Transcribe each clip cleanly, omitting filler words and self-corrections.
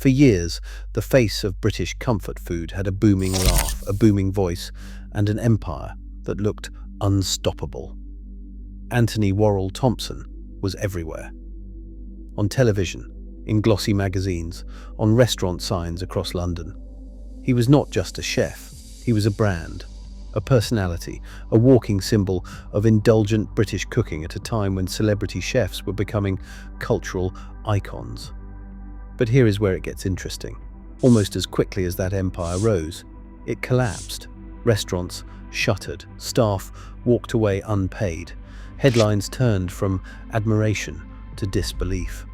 For years, the face of British comfort food had a booming laugh, a booming voice, and an empire that looked unstoppable. Antony Worrall Thompson was everywhere. On television, in glossy magazines, on restaurant signs across London. He was not just a chef, he was a brand, a personality, a walking symbol of indulgent British cooking at a time when celebrity chefs were becoming cultural icons. But here is where it gets interesting. Almost as quickly as that empire rose, it collapsed. Restaurants shuttered, staff walked away unpaid, headlines turned from admiration to disbelief.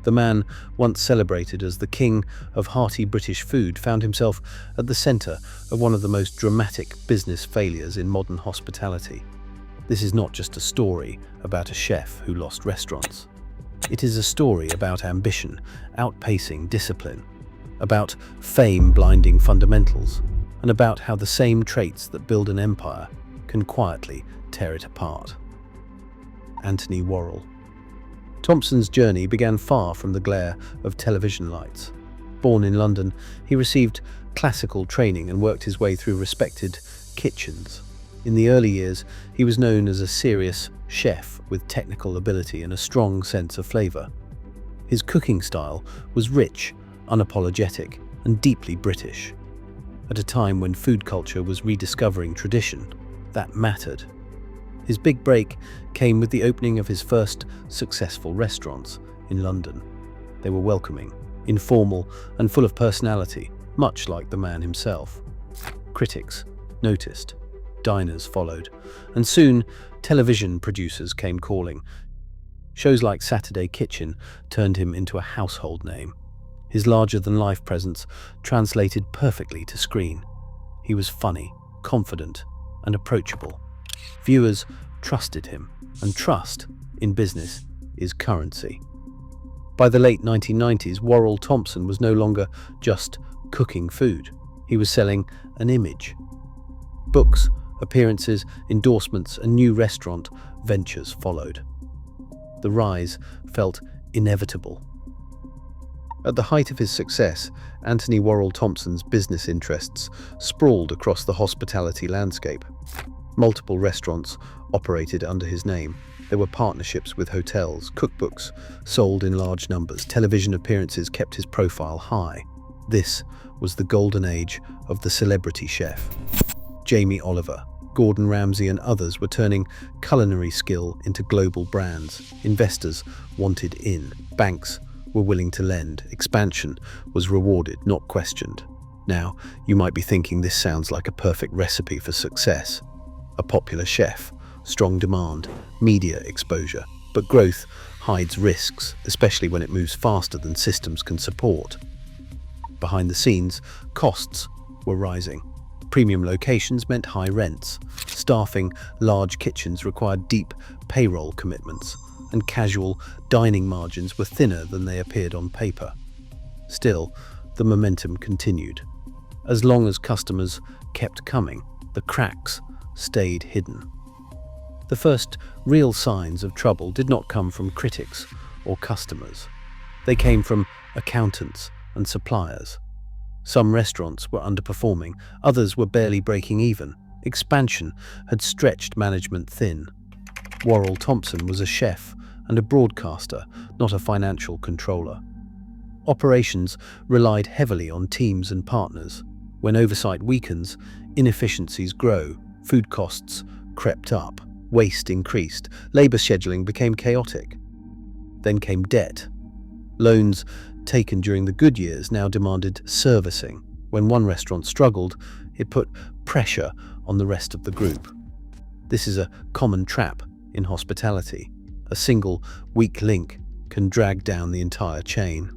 The man, once celebrated as the king of hearty British food, found himself at the centre of one of the most dramatic business failures in modern hospitality. This is not just a story about a chef who lost restaurants. It is a story about ambition outpacing discipline, about fame blinding fundamentals, and about how the same traits that build an empire can quietly tear it apart. Antony Worrall Thompson's journey began far from the glare of television lights. Born in London, he received classical training and worked his way through respected kitchens. In the early years, he was known as a serious chef with technical ability and a strong sense of flavour. His cooking style was rich, unapologetic, and deeply British. At a time when food culture was rediscovering tradition, that mattered. His big break came with the opening of his first successful restaurants in London. They were welcoming, informal, and full of personality, much like the man himself. Critics noticed, diners followed, and soon television producers came calling. Shows like Saturday Kitchen turned him into a household name. His larger-than-life presence translated perfectly to screen. He was funny, confident, and approachable. Viewers trusted him, and trust in business is currency. By the late 1990s, Worrall Thompson was no longer just cooking food. He was selling an image. Books, appearances, endorsements, and new restaurant ventures followed. The rise felt inevitable. At the height of his success, Antony Worrall Thompson's business interests sprawled across the hospitality landscape. Multiple restaurants operated under his name. There were partnerships with hotels, cookbooks sold in large numbers, television appearances kept his profile high. This was the golden age of the celebrity chef. Jamie Oliver, Gordon Ramsay, and others were turning culinary skill into global brands. Investors wanted in. Banks were willing to lend. Expansion was rewarded, not questioned. Now, you might be thinking this sounds like a perfect recipe for success. A popular chef, strong demand, media exposure. But growth hides risks, especially when it moves faster than systems can support. Behind the scenes, costs were rising. Premium locations meant high rents. Staffing large kitchens required deep payroll commitments, and casual dining margins were thinner than they appeared on paper. Still, the momentum continued. As long as customers kept coming, the cracks stayed hidden. The first real signs of trouble did not come from critics or customers. They came from accountants and suppliers. Some restaurants were underperforming, others were barely breaking even. Expansion had stretched management thin. Worrall Thompson was a chef and a broadcaster, not a financial controller. Operations relied heavily on teams and partners. When oversight weakens, inefficiencies grow, food costs crept up, waste increased, labor scheduling became chaotic. Then came debt. Loans taken during the good years now demanded servicing. When one restaurant struggled, it put pressure on the rest of the group. This is a common trap in hospitality. A single weak link can drag down the entire chain.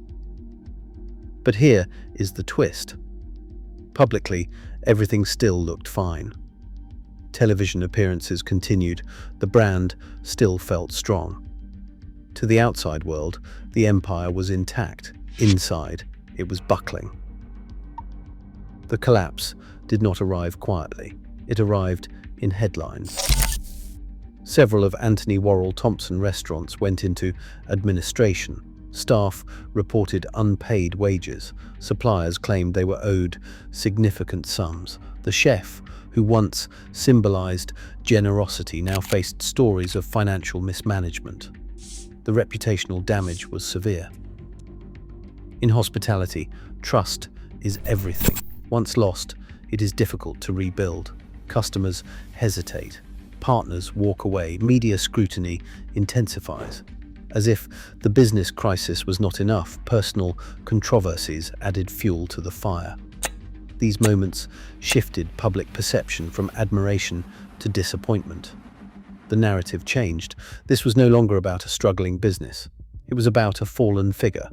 But here is the twist. Publicly, everything still looked fine. Television appearances continued, the brand still felt strong. To the outside world, the empire was intact. Inside, it was buckling. The collapse did not arrive quietly. It arrived in headlines. Several of Antony Worrall Thompson restaurants went into administration. Staff reported unpaid wages. Suppliers claimed they were owed significant sums. The chef, who once symbolized generosity, now faced stories of financial mismanagement. The reputational damage was severe. In hospitality, trust is everything. Once lost, it is difficult to rebuild. Customers hesitate. Partners walk away. Media scrutiny intensifies. As if the business crisis was not enough, personal controversies added fuel to the fire. These moments shifted public perception from admiration to disappointment. The narrative changed. This was no longer about a struggling business. It was about a fallen figure.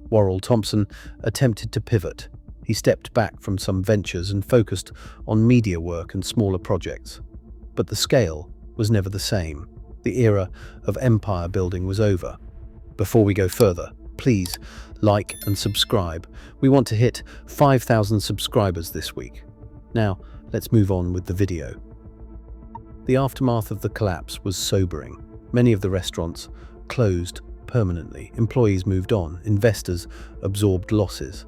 Worrall Thompson attempted to pivot. He stepped back from some ventures and focused on media work and smaller projects. But the scale was never the same. The era of empire building was over. Before we go further, please like and subscribe. We want to hit 5,000 subscribers this week. Now, let's move on with the video. The aftermath of the collapse was sobering. Many of the restaurants closed permanently. Employees moved on. Investors absorbed losses.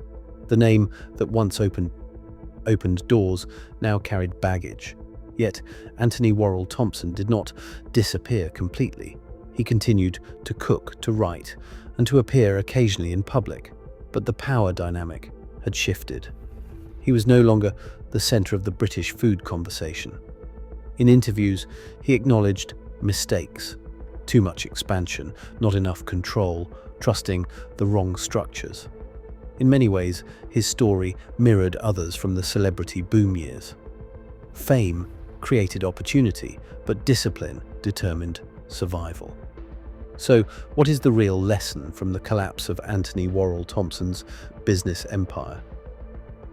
The name that once opened doors now carried baggage. Yet, Antony Worrall Thompson did not disappear completely. He continued to cook, to write, and to appear occasionally in public. But the power dynamic had shifted. He was no longer the center of the British food conversation. In interviews, he acknowledged mistakes, too much expansion, not enough control, trusting the wrong structures. In many ways, his story mirrored others from the celebrity boom years. Fame created opportunity, but discipline determined survival. So, what is the real lesson from the collapse of Antony Worrall Thompson's business empire?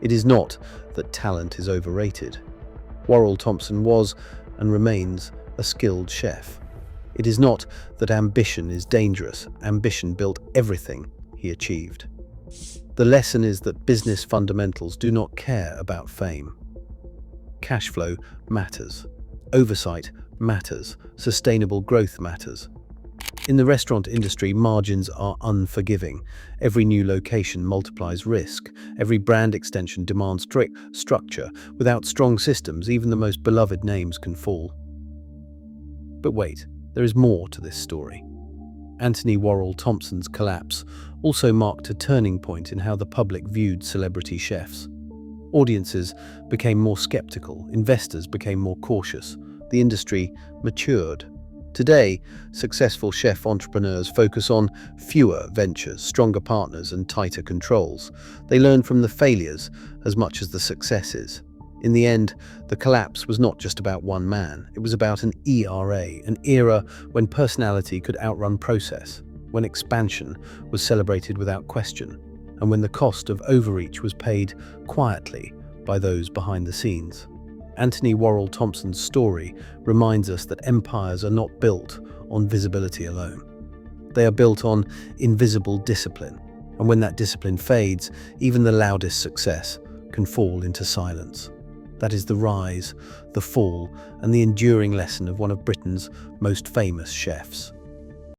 It is not that talent is overrated. Worrall Thompson was and remains a skilled chef. It is not that ambition is dangerous. Ambition built everything he achieved. The lesson is that business fundamentals do not care about fame. Cash flow matters. Oversight matters. Sustainable growth matters. In the restaurant industry, margins are unforgiving. Every new location multiplies risk. Every brand extension demands strict structure. Without strong systems, even the most beloved names can fall. But wait, there is more to this story. Antony Worrall Thompson's collapse also marked a turning point in how the public viewed celebrity chefs. Audiences became more skeptical, investors became more cautious, the industry matured. Today, successful chef entrepreneurs focus on fewer ventures, stronger partners, and tighter controls. They learn from the failures as much as the successes. In the end, the collapse was not just about one man, it was about an an era when personality could outrun process, when expansion was celebrated without question, and when the cost of overreach was paid quietly by those behind the scenes. Antony Worrall Thompson's story reminds us that empires are not built on visibility alone. They are built on invisible discipline, and when that discipline fades, even the loudest success can fall into silence. That is the rise, the fall, and the enduring lesson of one of Britain's most famous chefs.